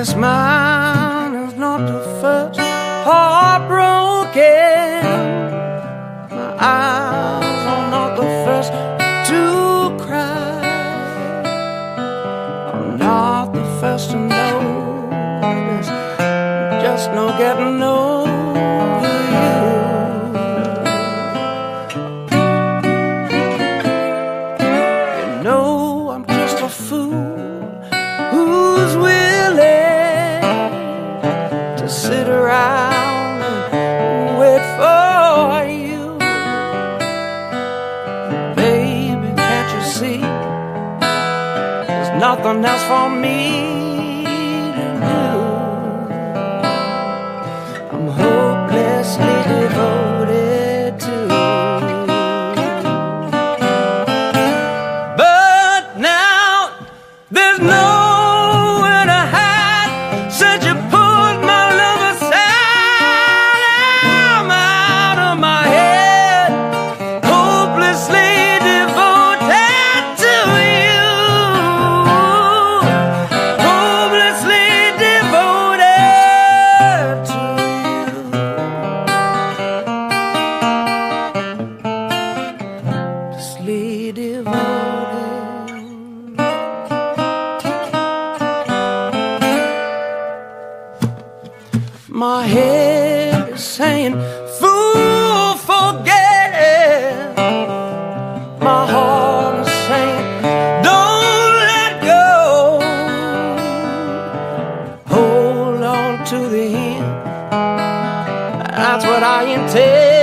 guess mine is not the first heartbroken. My eyes are not the first to cry. I'm not the first to know there's just no getting over you. You know I'm just a fool who's willing to sit around and wait for you. Baby, can't you see there's nothing else for me to do? I'm hopelessly devoted to you. But now there's nowhere to hide since you pulled my love aside. I'm out of my head, hopelessly devoted to you. Hopelessly devoted to you. Hopelessly devoted. My head is saying, fool, forget. My heart is saying, don't let go. Hold on to the end. That's what I intend.